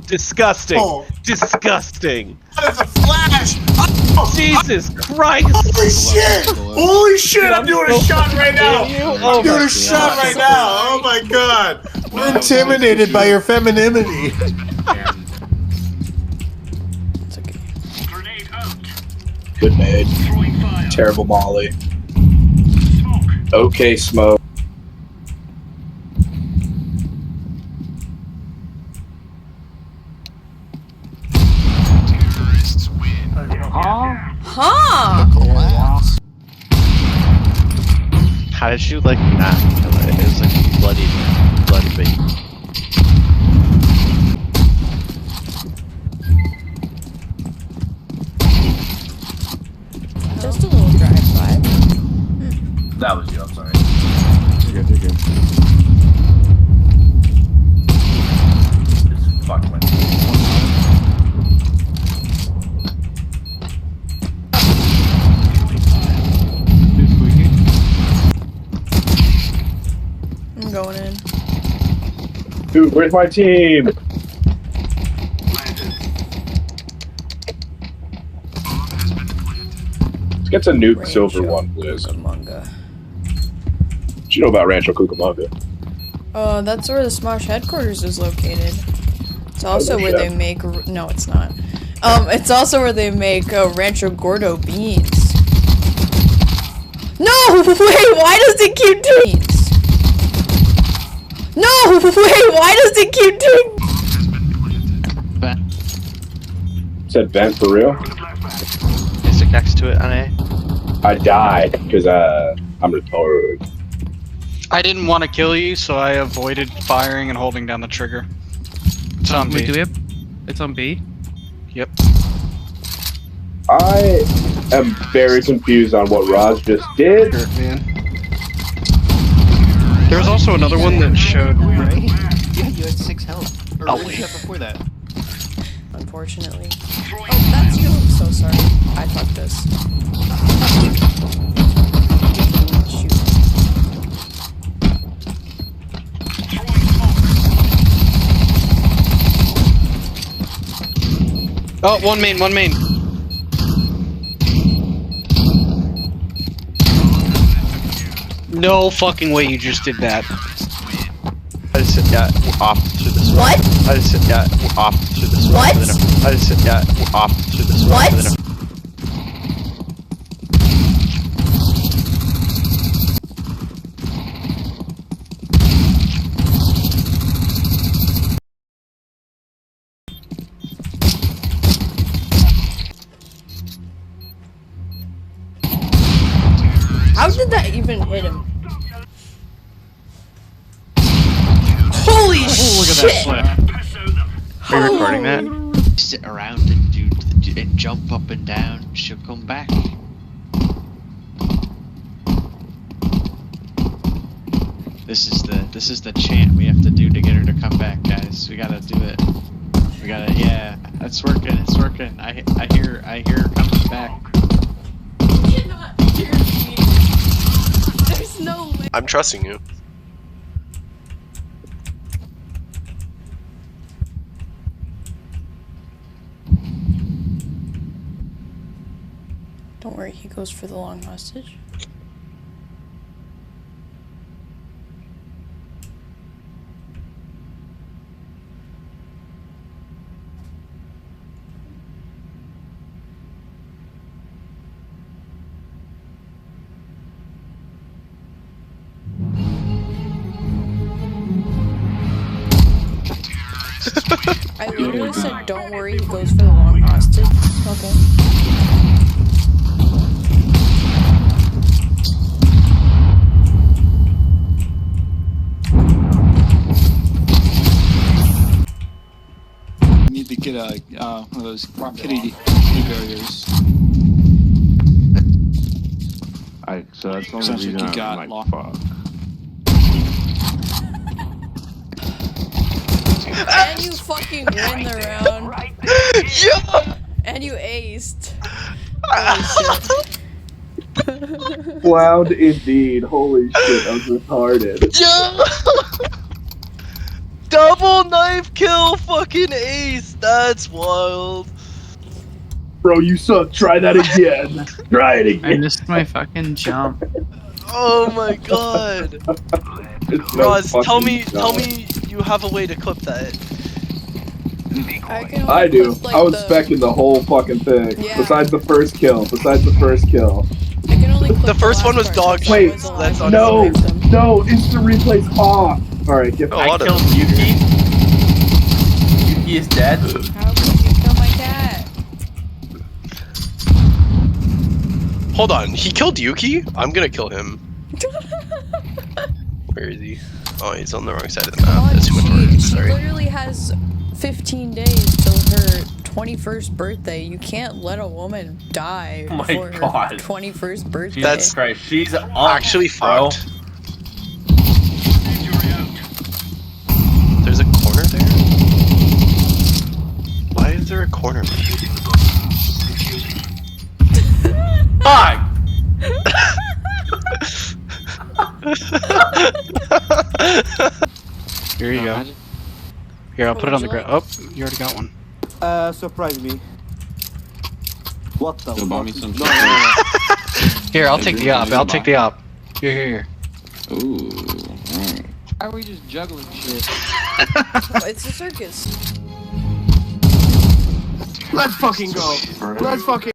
Disgusting. Oh. Disgusting. That is a flash! Oh, Jesus Christ! Holy shit! Holy shit! I'm doing a shot right now! I'm doing a shot right now! Oh my god! We're intimidated by your femininity. It's okay. Good nade. Terrible molly. Okay, smoke. Huh? How did you like not kill it? It was like bloody baby. Just a little drive-by. That was you, I'm sorry. You're good, you're good. Just fuck with me. I'm going in. Dude, where's my team? Let's get to nuke silver one, please. Cucamonga. What you know about Rancho Cucamonga? That's where the Smosh headquarters is located. It's also where they make. No, it's not. It's also where they make Rancho Gordo beans. No! Wait, why does it keep doing beans? No! Wait, why does it keep doing? Said vent for real? Is it next to it on A? I died because I'm retarded. I didn't want to kill you, so I avoided firing and holding down the trigger. It's on Wait, B. do we have? It's on B. Yep. I am very confused on what Raj just did. Hurt, man. There was also another one that showed. Right? Yeah, you had 6 health. Or Oh, what did you have before that? Unfortunately. Oh, that's you. I'm so sorry. I fucked this. Shoot. Oh, one main, one main. No fucking way you just did that. I just said yeah, off to this one. What? I just said yeah, off to this one. What? I just said yeah, off to this one. What? How did that even hit him? Holy Look at shit! that flip. Are you recording that? Sit around and and jump up and down. She'll come back. This is the chant we have to do to get her to come back, guys. We gotta do it. We gotta, yeah. It's working. It's working. I hear her coming back. You cannot hear me. There's no way. I'm trusting you. Don't worry, he goes for the long hostage. I literally said, don't worry, he goes for the long hostage. Okay. Need to get a one of those kitty barriers. So that's the only Sounds reason like you I'm got like, locked. fuck. And you fucking win the round. Yeah. And you aced. Holy shit. Loud indeed. Holy shit, I was retarded. Yeah. Double knife kill fucking Ace. That's wild. Bro, you suck. Try that again. Try it I again. missed my fucking jump. Oh my god. It's no Roz, tell fucking me job. you have a way to clip that. I do. Clip, like, I was the- specking the whole fucking thing. Yeah. Besides the first kill. I can only clip The first one was last dog part, shit, Wait, was so the that's last on one. No, Victim. no, instant replay's off. Alright, get A I lot of killed Yuki. Yuki is dead. How could you kill my cat? Hold on, he killed Yuki? I'm gonna kill him. Where is he? Oh, he's on the wrong side of the map. That's who went wrong. She Sorry. literally has 15 days till her 21st birthday. You can't let a woman die Oh my before God. her 21st birthday. That's Christ, she's actually bro. fucked. There's a corner there? Why is there a corner? Fuck! Here you go. Here, I'll put it on the ground. Oh, you already got one. Surprise me. What the Go buy me some No, shit. Here, I'll take the op. I'll take the op. Here. Ooh, alright. Why are we just juggling shit? It's a circus. Let's fucking go. Let's fucking